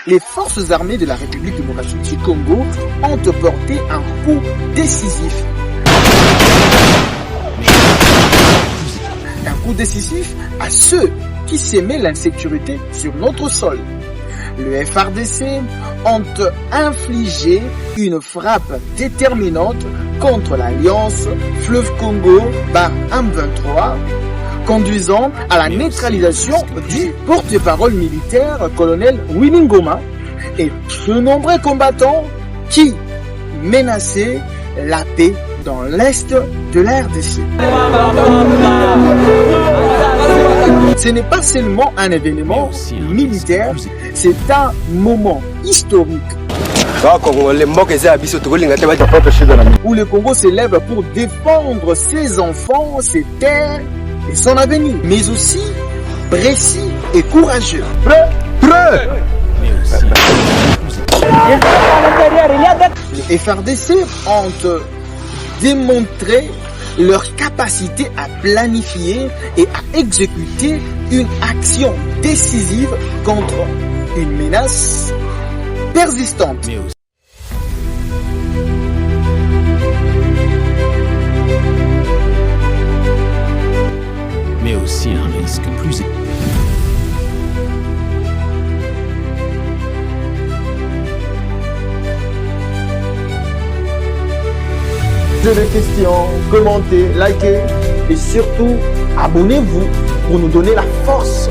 les forces armées de la République démocratique du Congo ont porté un coup décisif. Un coup décisif à ceux qui semaient l'insécurité sur notre sol. Le FARDC ont infligé une frappe déterminante contre l'alliance Fleuve Congo par M23, conduisant à la neutralisation du porte-parole militaire colonel Willy Ngoma et de nombreux combattants qui menaçaient la paix dans l'est de la RDC. Ce n'est pas seulement un événement militaire, c'est un moment historique où le Congo s'élève pour défendre ses enfants, ses terres et son avenir, mais aussi précis et courageux. Les FARDC ont démontré leur capacité à planifier et à exécuter une action décisive contre une menace persistante. Mais aussi un risque plus élevé. Des questions, commentez, likez et surtout abonnez-vous pour nous donner la force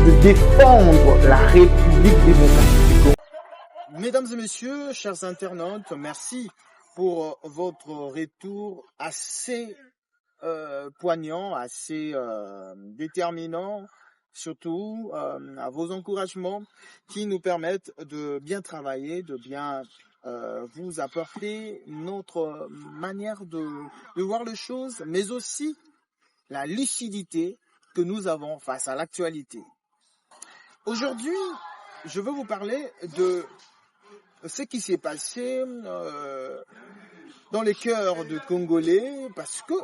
de défendre la République démocratique du Congo. Mesdames et messieurs, chers internautes, merci pour votre retour assez poignant, assez déterminant, surtout à vos encouragements qui nous permettent de bien travailler, de bien vous apporter notre manière de voir les choses, mais aussi la lucidité que nous avons face à l'actualité. Aujourd'hui, je veux vous parler de ce qui s'est passé dans les cœurs de Congolais, parce que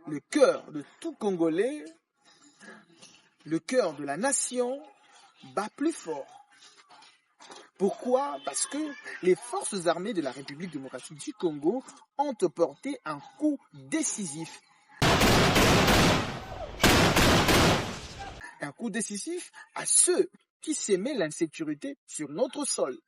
le cœur de tout Congolais, le cœur de la nation bat plus fort. Pourquoi? Parce que les forces armées de la République démocratique du Congo ont porté un coup décisif. Un coup décisif à ceux qui semaient l'insécurité sur notre sol.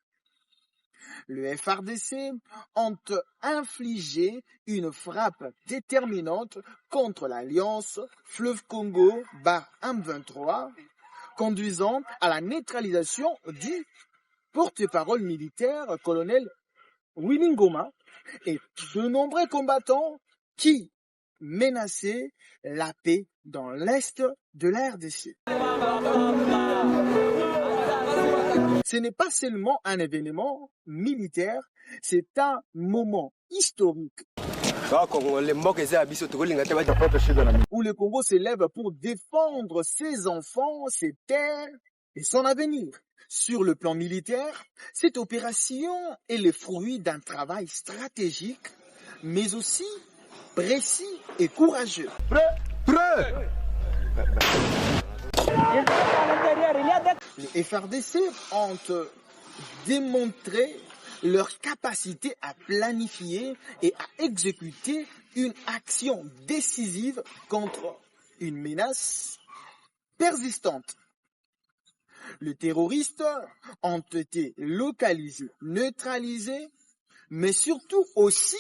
Le FARDC ont infligé une frappe déterminante contre l'alliance Fleuve Congo par M23, conduisant à la neutralisation du porte-parole militaire colonel Willy Ngoma et de nombreux combattants qui menaçaient la paix dans l'est de la RDC. Ce n'est pas seulement un événement militaire, c'est un moment historique où le Congo s'élève pour défendre ses enfants, ses terres et son avenir. Sur le plan militaire, cette opération est le fruit d'un travail stratégique, mais aussi précis et courageux. Les FARDC ont démontré leur capacité à planifier et à exécuter une action décisive contre une menace persistante. Les terroristes ont été localisés, neutralisés, mais surtout aussi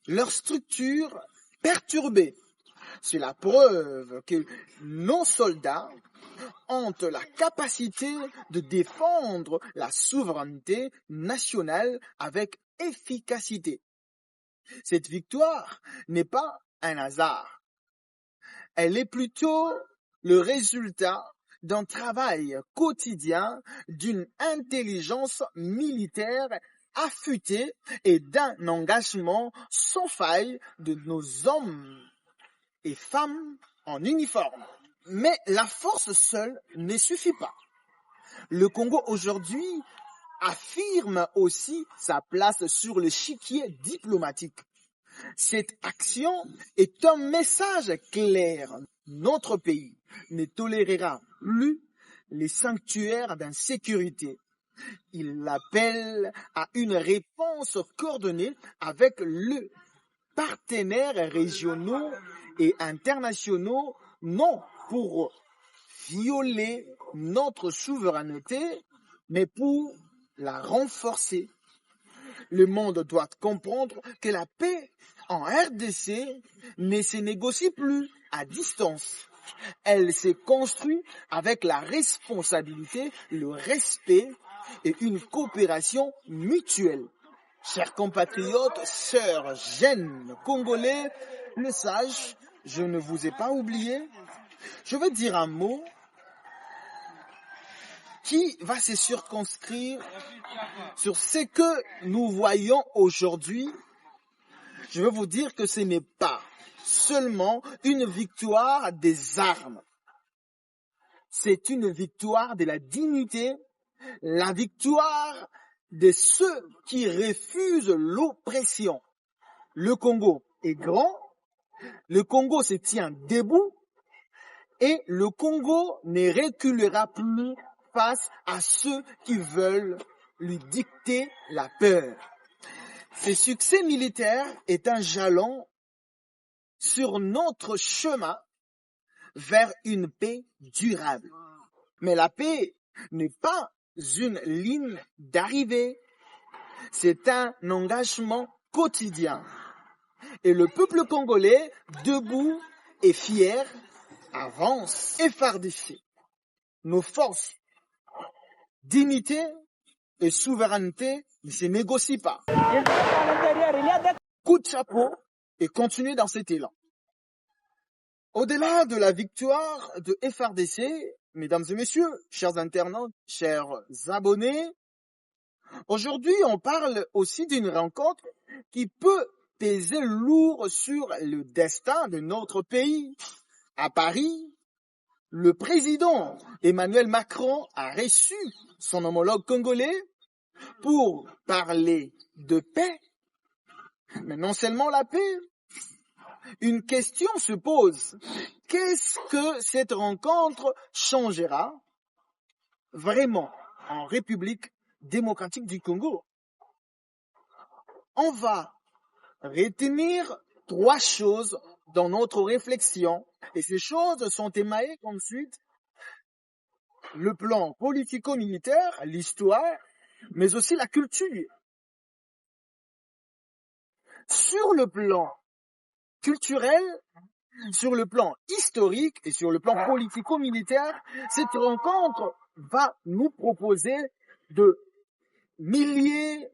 leur structure perturbée. C'est la preuve que nos soldats ont la capacité de défendre la souveraineté nationale avec efficacité. Cette victoire n'est pas un hasard. Elle est plutôt le résultat d'un travail quotidien, d'une intelligence militaire affûtée et d'un engagement sans faille de nos hommes et femmes en uniforme. Mais la force seule ne suffit pas. Le Congo aujourd'hui affirme aussi sa place sur l'échiquier diplomatique. Cette action est un message clair. Notre pays ne tolérera plus les sanctuaires d'insécurité. Il appelle à une réponse coordonnée avec les partenaires régionaux et internationaux, non pour violer notre souveraineté, mais pour la renforcer. Le monde doit comprendre que la paix en RDC ne se négocie plus à distance. Elle se construit avec la responsabilité, le respect et une coopération mutuelle. Chers compatriotes, sœurs, jeunes Congolais, le sage, je ne vous ai pas oublié. Je vais dire un mot qui va se circonscrire sur ce que nous voyons aujourd'hui. Je vais vous dire que ce n'est pas seulement une victoire des armes. C'est une victoire de la dignité, la victoire de ceux qui refusent l'oppression. Le Congo est grand, le Congo se tient debout et le Congo ne reculera plus face à ceux qui veulent lui dicter la peur. Ce succès militaire est un jalon sur notre chemin vers une paix durable. Mais la paix n'est pas une ligne d'arrivée, c'est un engagement quotidien. Et le peuple congolais, debout et fier, avance FARDC. Nos forces, dignité et souveraineté ne se négocient pas. Coup de chapeau et continuez dans cet élan. Au-delà de la victoire de FARDC, mesdames et messieurs, chers internautes, chers abonnés, aujourd'hui on parle aussi d'une rencontre qui peut peser lourd sur le destin de notre pays. À Paris, le président Emmanuel Macron a reçu son homologue congolais pour parler de paix, mais non seulement la paix. Une question se pose. Qu'est-ce que cette rencontre changera vraiment en République démocratique du Congo? On va retenir 3 choses dans notre réflexion et ces choses sont émaillées ensuite le plan politico-militaire, l'histoire, mais aussi la culture. Sur le plan culturel, sur le plan historique et sur le plan politico-militaire, cette rencontre va nous proposer de milliers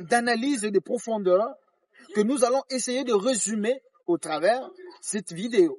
d'analyses et de profondeurs que nous allons essayer de résumer au travers cette vidéo.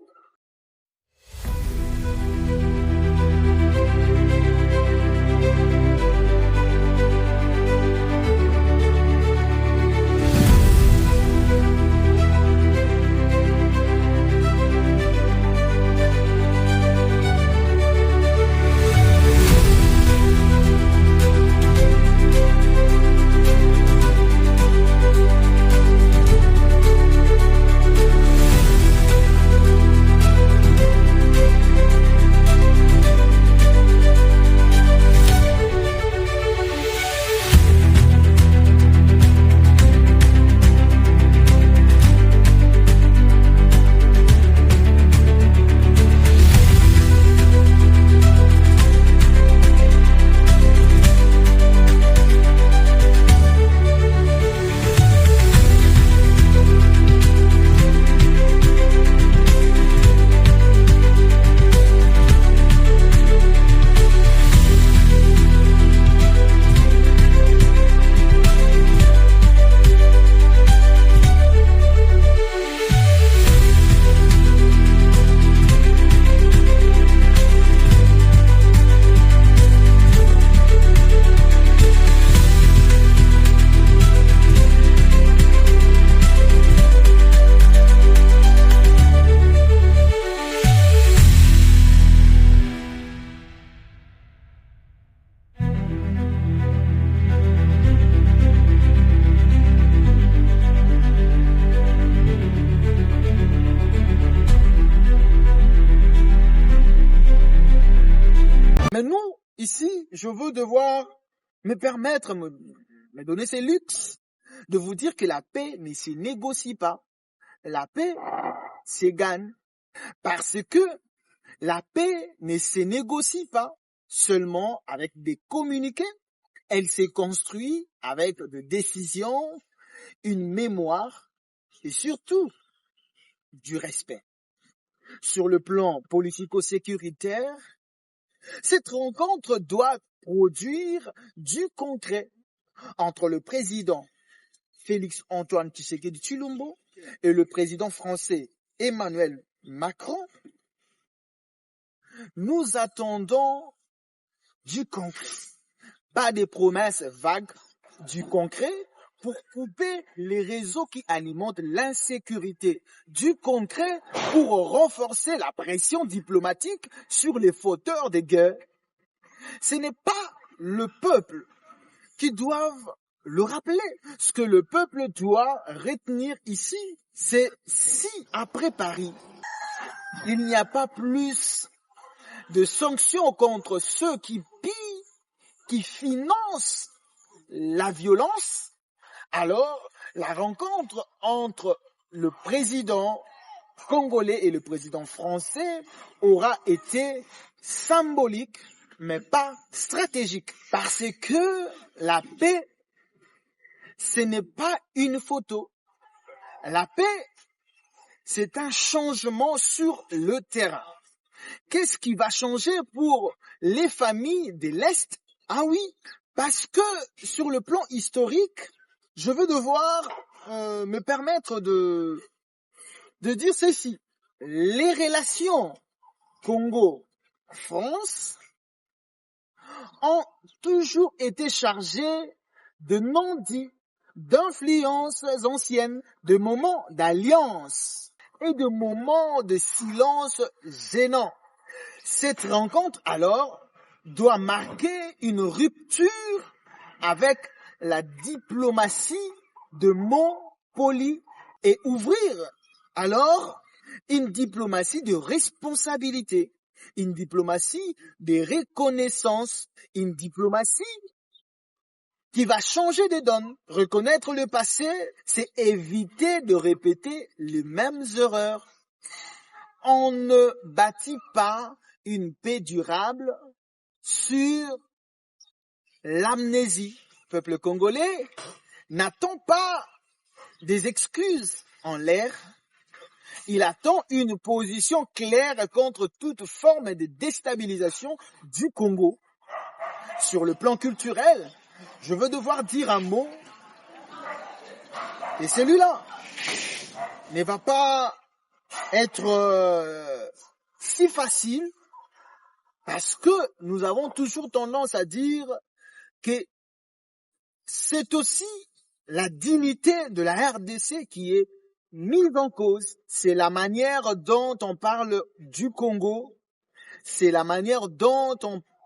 je veux devoir me donner ces luxes de vous dire que la paix ne se négocie pas. La paix se gagne parce que la paix ne se négocie pas seulement avec des communiqués. Elle s'est construite avec des décisions, une mémoire et surtout du respect. Sur le plan politico-sécuritaire, cette rencontre doit produire du concret entre le président Félix Antoine Tshisekedi Tshilombo et le président français Emmanuel Macron. Nous attendons du concret, pas des promesses vagues, du concret pour couper les réseaux qui alimentent l'insécurité, du concret pour renforcer la pression diplomatique sur les fauteurs de guerre. Ce n'est pas le peuple qui doit le rappeler. Ce que le peuple doit retenir ici, c'est si après Paris, il n'y a pas plus de sanctions contre ceux qui pillent, qui financent la violence, alors la rencontre entre le président congolais et le président français aura été symbolique, mais pas stratégique. Parce que la paix, ce n'est pas une photo. La paix, c'est un changement sur le terrain. Qu'est-ce qui va changer pour les familles de l'Est? Ah oui, parce que sur le plan historique, je veux devoir me permettre de dire ceci. Les relations Congo-France ont toujours été chargées de non-dits, d'influences anciennes, de moments d'alliance et de moments de silence gênants. Cette rencontre, alors, doit marquer une rupture avec la diplomatie de mots polis et ouvrir, alors, une diplomatie de responsabilité, une diplomatie de reconnaissance, une diplomatie qui va changer de donne. Reconnaître le passé, c'est éviter de répéter les mêmes erreurs. On ne bâtit pas une paix durable sur l'amnésie. Le peuple congolais n'attend pas des excuses en l'air. Il attend une position claire contre toute forme de déstabilisation du Congo. Sur le plan culturel, je veux devoir dire un mot, et celui-là ne va pas être si facile, parce que nous avons toujours tendance à dire que c'est aussi la dignité de la RDC qui est mise en cause. C'est la manière dont on parle du Congo, c'est la manière dont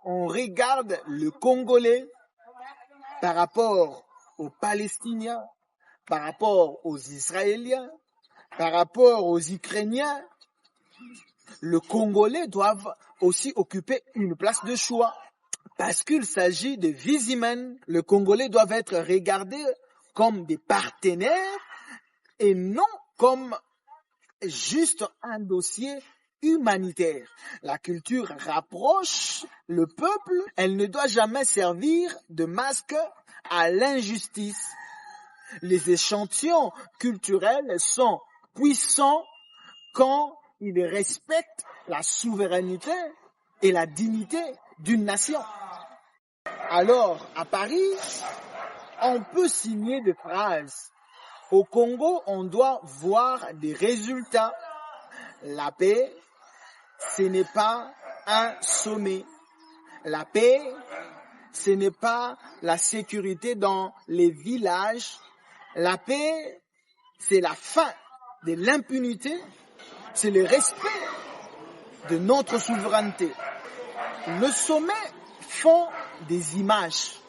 on regarde le Congolais par rapport aux Palestiniens, par rapport aux Israéliens, par rapport aux Ukrainiens. Le Congolais doit aussi occuper une place de choix. Parce qu'il s'agit de vies humaines, le Congolais doit être regardé comme des partenaires et non comme juste un dossier humanitaire. La culture rapproche le peuple, elle ne doit jamais servir de masque à l'injustice. Les échantillons culturels sont puissants quand ils respectent la souveraineté et la dignité d'une nation. Alors, à Paris, on peut signer des phrases. Au Congo, on doit voir des résultats. La paix, ce n'est pas un sommet. La paix, ce n'est pas la sécurité dans les villages. La paix, c'est la fin de l'impunité, c'est le respect de notre souveraineté. Le sommet font des images.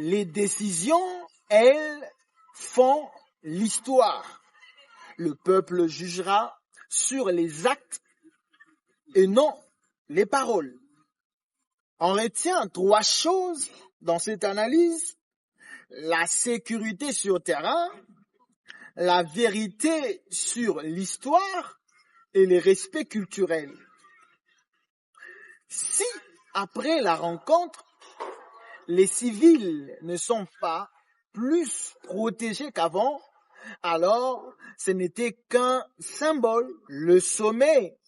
Les décisions, elles, font l'histoire. Le peuple jugera sur les actes et non les paroles. On retient 3 choses dans cette analyse: la sécurité sur terrain, la vérité sur l'histoire et le respect culturel. Si, après la rencontre, les civils ne sont pas plus protégés qu'avant, alors ce n'était qu'un symbole. Le sommet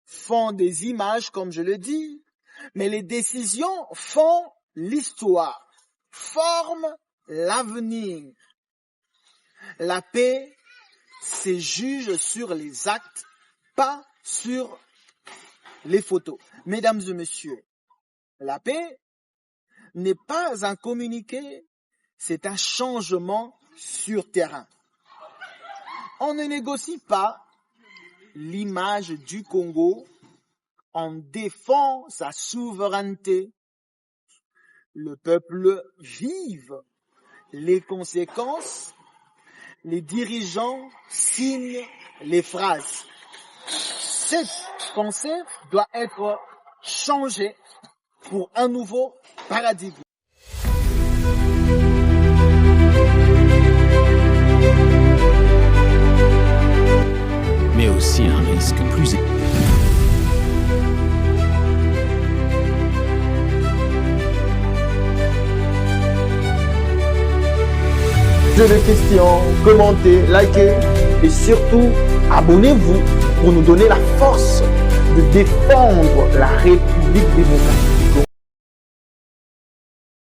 font des images, comme je le dis, mais les décisions font l'histoire, forment l'avenir. La paix se juge sur les actes, pas sur les photos. Mesdames et messieurs, la paix n'est pas un communiqué, c'est un changement sur terrain. On ne négocie pas l'image du Congo, on défend sa souveraineté. Le peuple vive les conséquences, les dirigeants signent les phrases. Cette pensée doit être changée pour un nouveau paradigme. Mais aussi un risque plus élevé. Posez des questions, commentez, likez et surtout abonnez-vous pour nous donner la force de défendre la République démocratique.